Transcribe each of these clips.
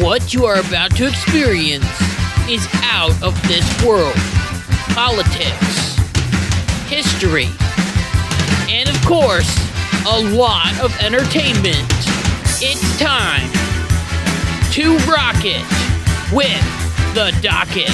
What you are about to experience is out of this world. Politics, history, and of course, a lot of entertainment. It's time to rock it with the Docket.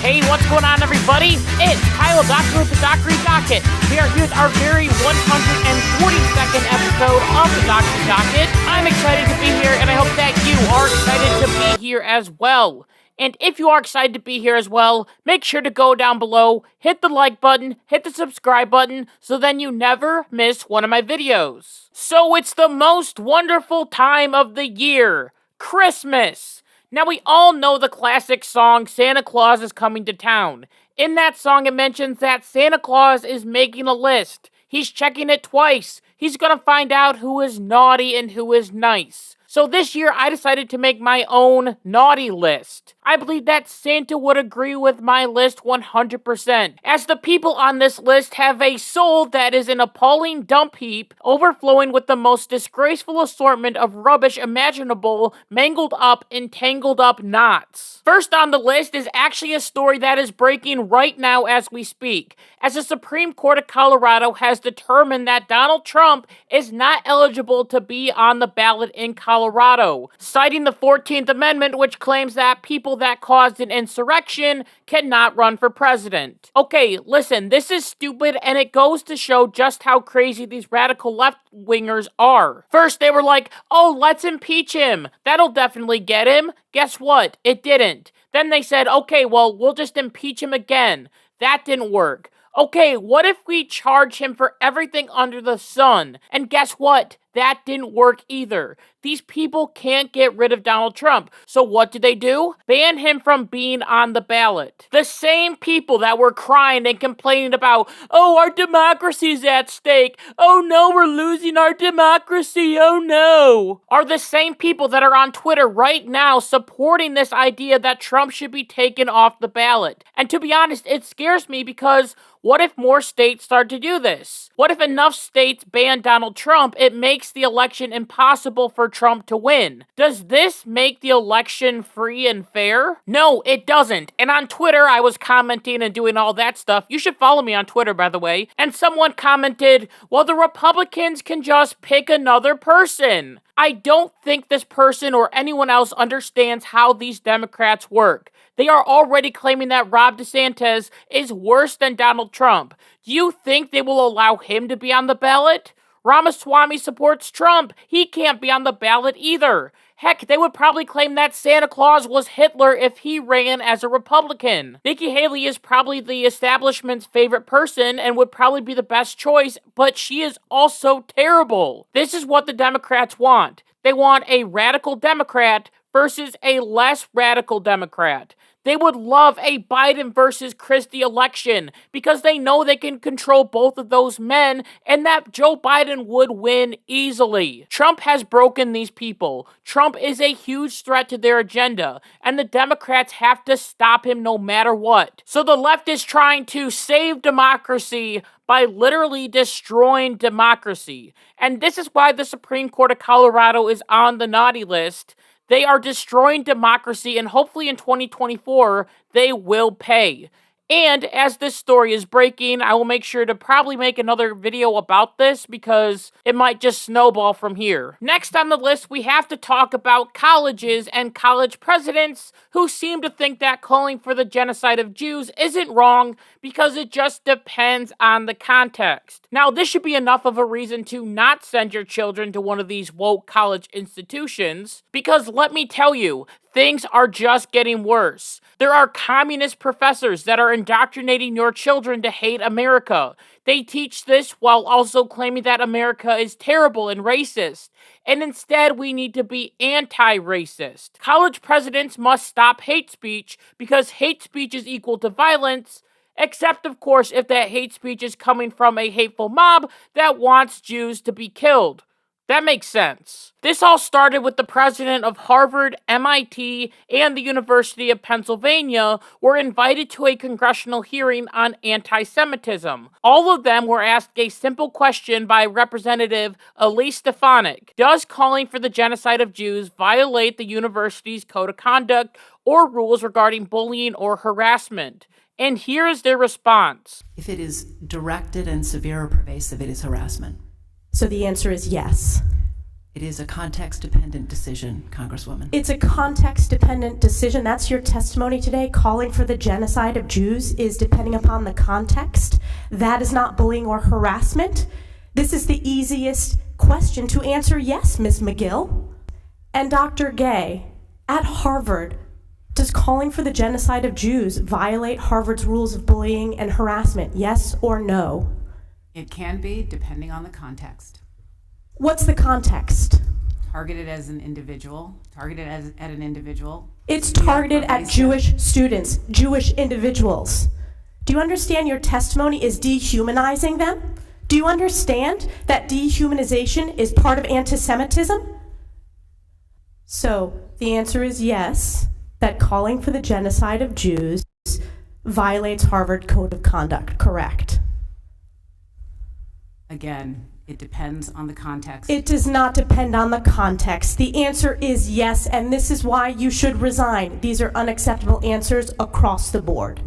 Hey, what's going on, everybody? It's Kyle Dockery with the Dockery Docket. We are here with our very 142nd episode of the Dockery Docket. I'm excited to be here, and I hope that you are excited to be here as well. And if you are excited to be here as well, make sure to go down below, hit the like button, hit the subscribe button, so then you never miss one of my videos. So it's the most wonderful time of the year, Christmas. Now, we all know the classic song, Santa Claus is Coming to Town. In that song, it mentions that Santa Claus is making a list. He's checking it twice. He's gonna find out who is naughty and who is nice. So this year, I decided to make my own naughty list. I believe that Santa would agree with my list 100%, as the people on this list have a soul that is an appalling dump heap, overflowing with the most disgraceful assortment of rubbish imaginable, mangled up in tangled up knots. First on the list is actually a story that is breaking right now as we speak, as the Supreme Court of Colorado has determined that Donald Trump is not eligible to be on the ballot in Colorado, citing the 14th Amendment, which claims that people that caused an insurrection cannot run for president. Okay, listen, this is stupid, and it goes to show just how crazy these radical left-wingers are. First, they were like, oh, let's impeach him. That'll definitely get him. Guess what? It didn't. Then they said, okay, well, we'll just impeach him again. That didn't work. Okay, what if we charge him for everything under the sun? And guess what? That didn't work either. These people can't get rid of Donald Trump. So what did they do? Ban him from being on the ballot. The same people that were crying and complaining about, oh, our democracy's at stake. Oh no, we're losing our democracy. Oh no. Are the same people that are on Twitter right now supporting this idea that Trump should be taken off the ballot. And to be honest, it scares me because what if more states start to do this? What if enough states ban Donald Trump, it makes the election impossible for Trump to win? Does this make the election free and fair? No, it doesn't. And on Twitter, I was commenting and doing all that stuff. You should follow me on Twitter, by the way. And someone commented, well, the Republicans can just pick another person. I don't think this person or anyone else understands how these Democrats work. They are already claiming that Ron DeSantis is worse than Donald Trump. Do you think they will allow him to be on the ballot? Ramaswamy supports Trump. He can't be on the ballot either. Heck, they would probably claim that Santa Claus was Hitler if he ran as a Republican. Nikki Haley is probably the establishment's favorite person and would probably be the best choice, but she is also terrible. This is what the Democrats want. They want a radical Democrat versus a less radical Democrat. They would love a Biden versus Christie election because they know they can control both of those men and that Joe Biden would win easily. Trump has broken these people. Trump is a huge threat to their agenda, and the Democrats have to stop him no matter what. So the left is trying to save democracy by literally destroying democracy. And this is why the Supreme Court of Colorado is on the naughty list. They are destroying democracy, and hopefully in 2024, they will pay. And as this story is breaking, I will make sure to probably make another video about this because it might just snowball from here. Next on the list, we have to talk about colleges and college presidents who seem to think that calling for the genocide of Jews isn't wrong because it just depends on the context. Now, this should be enough of a reason to not send your children to one of these woke college institutions because let me tell you, things are just getting worse. There are communist professors that are indoctrinating your children to hate America. They teach this while also claiming that America is terrible and racist. And instead, we need to be anti-racist. College presidents must stop hate speech because hate speech is equal to violence, except, of course, if that hate speech is coming from a hateful mob that wants Jews to be killed. That makes sense. This all started with the president of Harvard, MIT, and the University of Pennsylvania were invited to a congressional hearing on anti-Semitism. All of them were asked a simple question by Representative Elise Stefanik. Does calling for the genocide of Jews violate the university's code of conduct or rules regarding bullying or harassment? And here is their response. If it is directed and severe or pervasive, it is harassment. So the answer is yes. It is a context-dependent decision, Congresswoman. It's a context-dependent decision. That's your testimony today. Calling for the genocide of Jews is depending upon the context. That is not bullying or harassment. This is the easiest question to answer yes, Ms. McGill. And Dr. Gay, at Harvard, does calling for the genocide of Jews violate Harvard's rules of bullying and harassment, yes or no? It can be, depending on the context. What's the context? Targeted as an individual, at an individual. It's targeted at Jewish students, Jewish individuals. Do you understand your testimony is dehumanizing them? Do you understand that dehumanization is part of anti-Semitism? So the answer is yes, that calling for the genocide of Jews violates Harvard Code of Conduct, correct? Again, it depends on the context. It does not depend on the context. The answer is yes, and this is why you should resign. These are unacceptable answers across the board.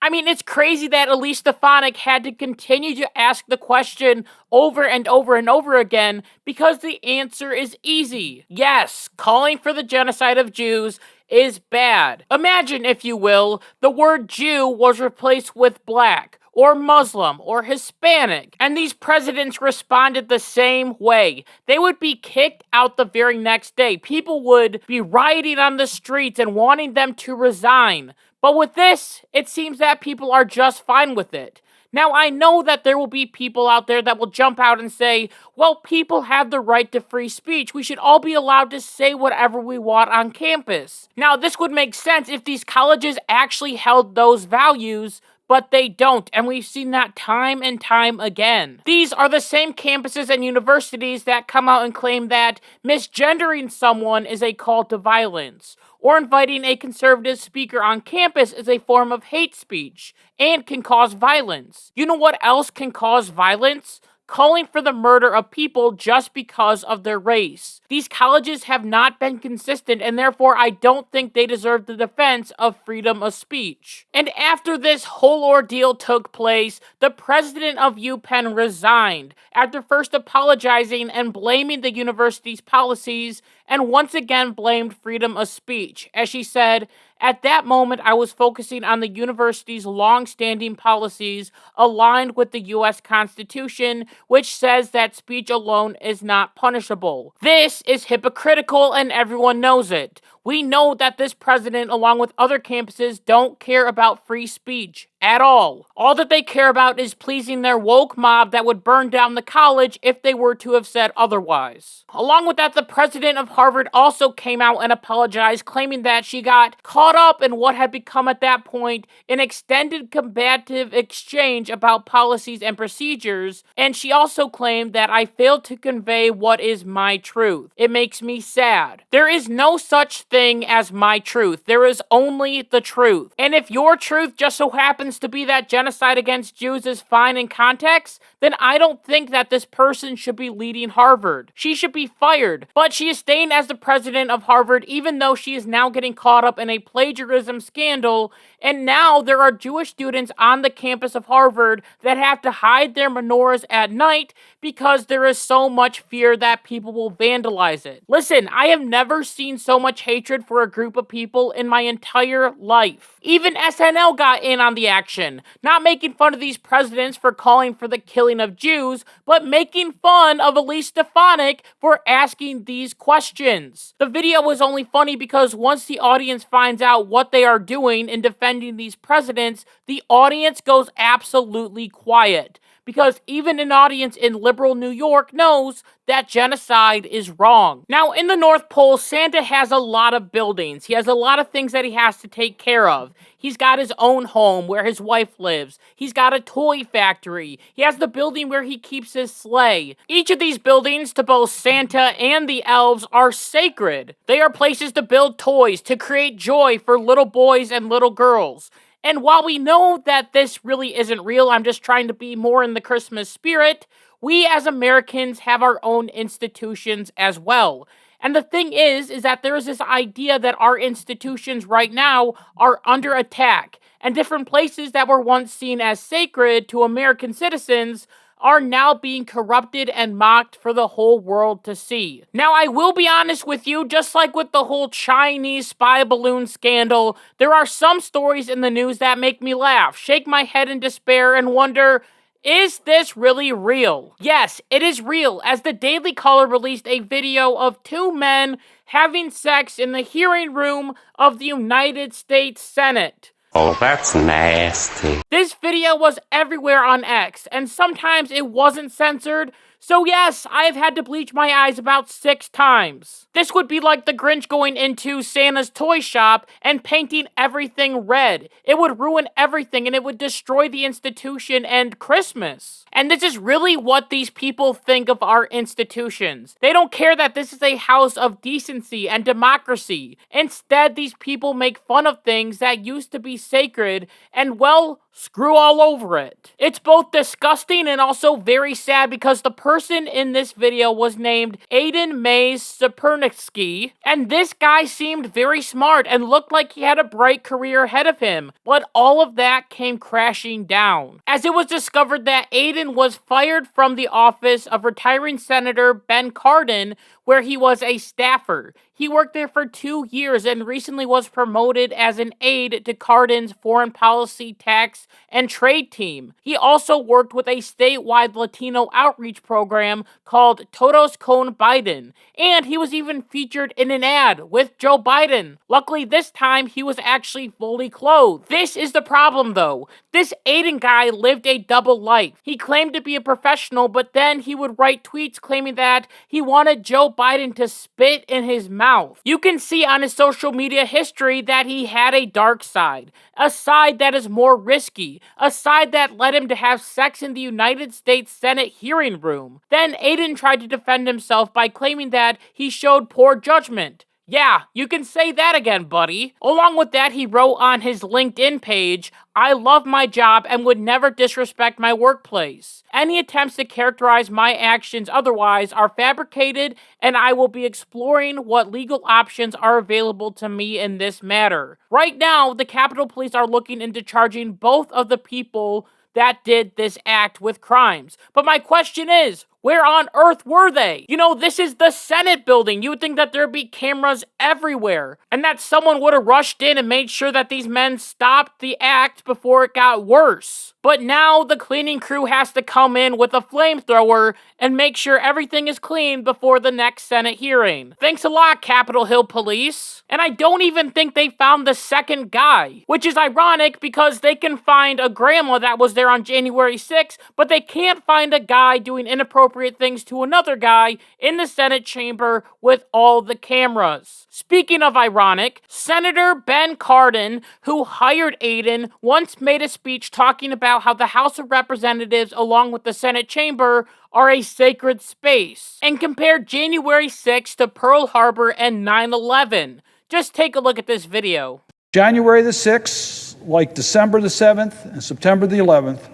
I mean, it's crazy that Elise Stefanik had to continue to ask the question over and over and over again because the answer is easy. Yes, calling for the genocide of Jews is bad. Imagine, if you will, the word Jew was replaced with black, or Muslim, or Hispanic, and these presidents responded the same way. They would be kicked out the very next day. People would be rioting on the streets and wanting them to resign. But with this, it seems that people are just fine with it. Now, I know that there will be people out there that will jump out and say, well, people have the right to free speech. We should all be allowed to say whatever we want on campus. Now, this would make sense if these colleges actually held those values, but they don't, and we've seen that time and time again. These are the same campuses and universities that come out and claim that misgendering someone is a call to violence, or inviting a conservative speaker on campus is a form of hate speech and can cause violence. You know what else can cause violence? Calling for the murder of people just because of their race. These colleges have not been consistent, and therefore I don't think they deserve the defense of freedom of speech. And after this whole ordeal took place, the president of UPenn resigned after first apologizing and blaming the university's policies, and once again blamed freedom of speech, as she said, "At that moment, I was focusing on the university's long-standing policies aligned with the U.S. Constitution, which says that speech alone is not punishable. This is hypocritical, and everyone knows it. We know that this president, along with other campuses, don't care about free speech at all. All that they care about is pleasing their woke mob that would burn down the college if they were to have said otherwise." Along with that, the president of Harvard also came out and apologized, claiming that she got caught up in what had become at that point an extended combative exchange about policies and procedures, and she also claimed that I failed to convey what is my truth. It makes me sad. There is no such thing as my truth. There is only the truth. And if your truth just so happens to be that genocide against Jews is fine in context, then I don't think that this person should be leading Harvard. She should be fired. But she is staying as the president of Harvard, even though she is now getting caught up in a plagiarism scandal, and now there are Jewish students on the campus of Harvard that have to hide their menorahs at night because there is so much fear that people will vandalize it. Listen, I have never seen so much hatred for a group of people in my entire life. Even SNL got in on the action, not making fun of these presidents for calling for the killing of Jews, but making fun of Elise Stefanik for asking these questions. The video was only funny because once the audience finds out what they are doing in defending these presidents, the audience goes absolutely quiet, because even an audience in liberal New York knows that genocide is wrong. Now, in the North Pole, Santa has a lot of buildings. He has a lot of things that he has to take care of. He's got his own home where his wife lives. He's got a toy factory. He has the building where he keeps his sleigh. Each of these buildings to both Santa and the elves are sacred. They are places to build toys, to create joy for little boys and little girls. And while we know that this really isn't real, I'm just trying to be more in the Christmas spirit, we as Americans have our own institutions as well. And the thing is that there is this idea that our institutions right now are under attack, and different places that were once seen as sacred to American citizens are now being corrupted and mocked for the whole world to see. Now, I will be honest with you, just like with the whole Chinese spy balloon scandal, there are some stories in the news that make me laugh, shake my head in despair, and wonder, is this really real? Yes, it is real, as the Daily Caller released a video of two men having sex in the hearing room of the United States Senate. Oh, that's nasty. This video was everywhere on X, and sometimes it wasn't censored, so yes, I've had to bleach my eyes about 6 times. This would be like the Grinch going into Santa's toy shop and painting everything red. It would ruin everything, and it would destroy the institution and Christmas. And this is really what these people think of our institutions. They don't care that this is a house of decency and democracy. Instead, these people make fun of things that used to be sacred and, well, screw all over it. It's both disgusting and also very sad because the person in this video was named Aiden Mays Saperniksky, and this guy seemed very smart and looked like he had a bright career ahead of him, but all of that came crashing down, as it was discovered that Aiden was fired from the office of retiring Senator Ben Cardin, where he was a staffer. He worked there for 2 years and recently was promoted as an aide to Cardin's foreign policy, tax, and trade team. He also worked with a statewide Latino outreach program called Todos con Biden, and he was even featured in an ad with Joe Biden. Luckily, this time, he was actually fully clothed. This is the problem, though. This Aiden guy lived a double life. He claimed to be a professional, but then he would write tweets claiming that he wanted Joe Biden to spit in his mouth. You can see on his social media history that he had a dark side, a side that is more risky, a side that led him to have sex in the United States Senate hearing room. Then Aiden tried to defend himself by claiming that he showed poor judgment. Yeah, you can say that again, buddy. Along with that, he wrote on his LinkedIn page, "I love my job and would never disrespect my workplace. Any attempts to characterize my actions otherwise are fabricated, and I will be exploring what legal options are available to me in this matter." Right now, the Capitol Police are looking into charging both of the people that did this act with crimes. But my question is, where on earth were they? You know, this is the Senate building. You would think that there'd be cameras everywhere, and that someone would have rushed in and made sure that these men stopped the act before it got worse. But now the cleaning crew has to come in with a flamethrower and make sure everything is clean before the next Senate hearing. Thanks a lot, Capitol Hill Police. And I don't even think they found the second guy, which is ironic because they can find a grandma that was there on January 6th, but they can't find a guy doing inappropriate things to another guy in the Senate chamber with all the cameras. Speaking of ironic, Senator Ben Cardin, who hired Aiden, once made a speech talking about how the House of Representatives, along with the Senate chamber, are a sacred space, and compared January 6th to Pearl Harbor and 9/11. Just take a look at this video. January the 6th, like December the 7th and September the 11th,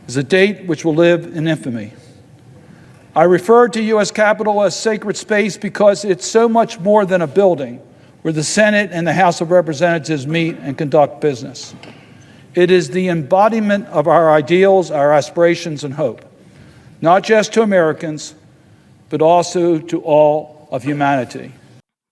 is a date which will live in infamy. I refer to U.S. Capitol as sacred space because it's so much more than a building where the Senate and the House of Representatives meet and conduct business. It is the embodiment of our ideals, our aspirations, and hope, not just to Americans, but also to all of humanity.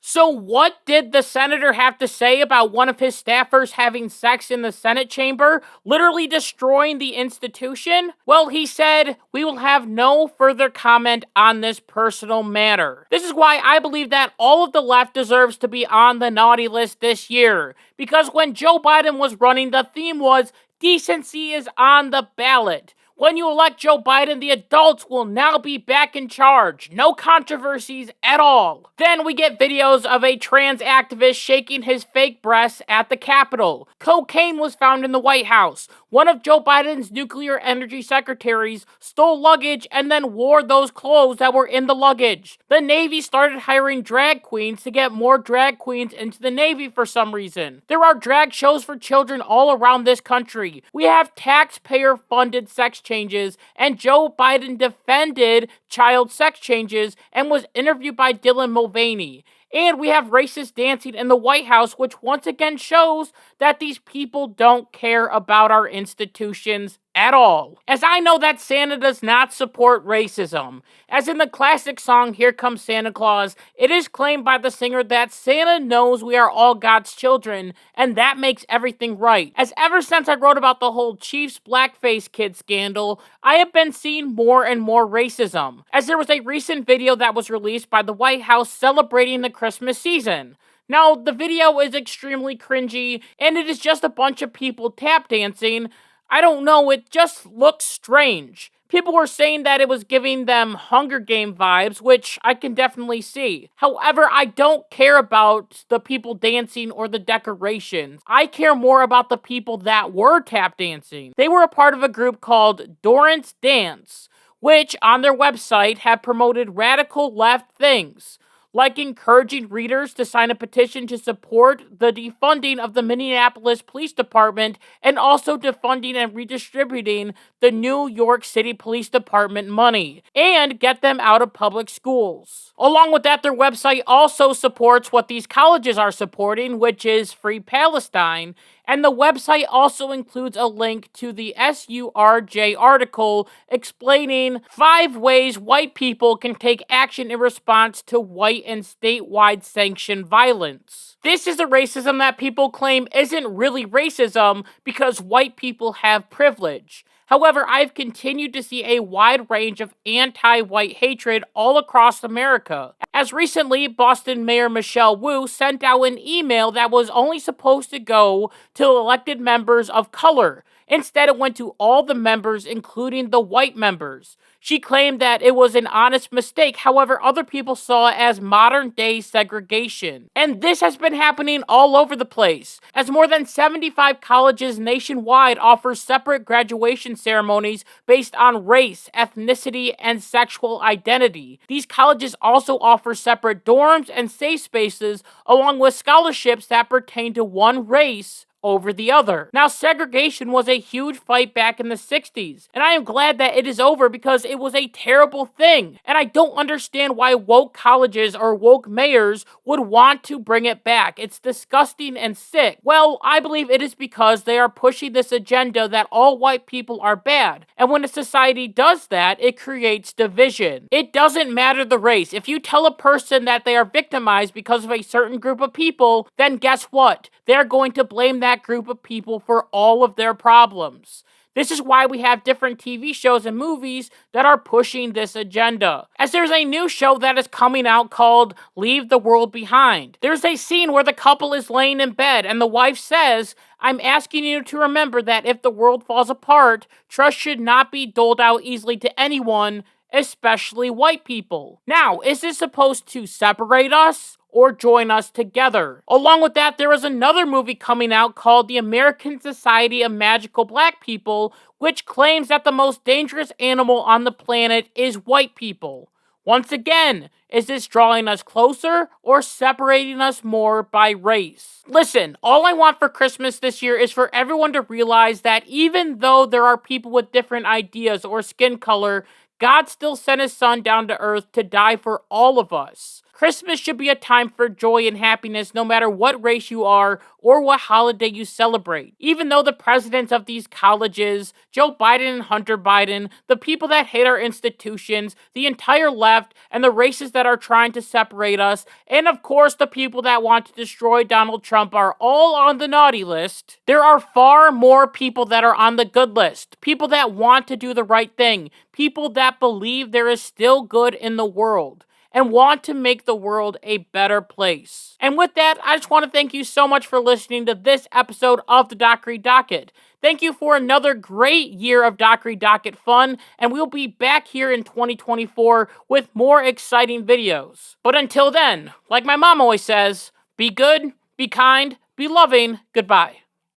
So what did the senator have to say about one of his staffers having sex in the Senate chamber, literally destroying the institution? Well, he said, "We will have no further comment on this personal matter." This is why I believe that all of the left deserves to be on the naughty list this year. Because when Joe Biden was running, the theme was decency is on the ballot. When you elect Joe Biden, the adults will now be back in charge. No controversies at all. Then we get videos of a trans activist shaking his fake breasts at the Capitol. Cocaine was found in the White House. One of Joe Biden's nuclear energy secretaries stole luggage and then wore those clothes that were in the luggage. The Navy started hiring drag queens to get more drag queens into the Navy for some reason. There are drag shows for children all around this country. We have taxpayer-funded sex changes, and Joe Biden defended child sex changes and was interviewed by Dylan Mulvaney. And we have racist dancing in the White House, which once again shows that these people don't care about our institutions at all. As I know that Santa does not support racism. As in the classic song Here Comes Santa Claus, it is claimed by the singer that Santa knows we are all God's children, and that makes everything right. As ever since I wrote about the whole Chiefs blackface kid scandal, I have been seeing more and more racism. As there was a recent video that was released by the White House celebrating the Christmas season. Now, the video is extremely cringy, and it is just a bunch of people tap dancing. I don't know, it just looks strange. People were saying that it was giving them Hunger Game vibes, which I can definitely see. However, I don't care about the people dancing or the decorations. I care more about the people that were tap dancing. They were a part of a group called Dorrance Dance, which on their website have promoted radical left things, like encouraging readers to sign a petition to support the defunding of the Minneapolis Police Department and also defunding and redistributing the New York City Police Department money and get them out of public schools. Along with that, their website also supports what these colleges are supporting, which is Free Palestine. And the website also includes a link to the SURJ article explaining 5 ways white people can take action in response to white and statewide sanctioned violence. This is a racism that people claim isn't really racism because white people have privilege. However, I've continued to see a wide range of anti-white hatred all across America. As recently, Boston Mayor Michelle Wu sent out an email that was only supposed to go to elected members of color. Instead, it went to all the members, including the white members. She claimed that it was an honest mistake. However, other people saw it as modern-day segregation. And this has been happening all over the place, as more than 75 colleges nationwide offer separate graduation ceremonies based on race, ethnicity, and sexual identity. These colleges also offer separate dorms and safe spaces, along with scholarships that pertain to one race over the other. Now, segregation was a huge fight back in the 60s, and I am glad that it is over because it was a terrible thing, and I don't understand why woke colleges or woke mayors would want to bring it back. It's disgusting and sick. Well, I believe it is because they are pushing this agenda that all white people are bad, and when a society does that, it creates division. It doesn't matter the race. If you tell a person that they are victimized because of a certain group of people, then guess what? They're going to blame that group of people for all of their problems. This is why we have different TV shows and movies that are pushing this agenda. As there's a new show that is coming out called Leave the World Behind. There's a scene where the couple is laying in bed and the wife says, "I'm asking you to remember that if the world falls apart, trust should not be doled out easily to anyone, especially white people." Now, is this supposed to separate us or join us together? Along with that, there is another movie coming out called The American Society of Magical Black People, which claims that the most dangerous animal on the planet is white people. Once again, is this drawing us closer or separating us more by race? Listen, all I want for Christmas this year is for everyone to realize that even though there are people with different ideas or skin color, God still sent his son down to earth to die for all of us. Christmas should be a time for joy and happiness no matter what race you are or what holiday you celebrate. Even though the presidents of these colleges, Joe Biden and Hunter Biden, the people that hate our institutions, the entire left, and the races that are trying to separate us, and of course the people that want to destroy Donald Trump are all on the naughty list, there are far more people that are on the good list. People that want to do the right thing. People that believe there is still good in the world. and want to make the world a better place. And with that, I just want to thank you so much for listening to this episode of the Dockery Docket. Thank you for another great year of Dockery Docket fun, and we'll be back here in 2024 with more exciting videos. But until then, like my mom always says, be good, be kind, be loving, goodbye.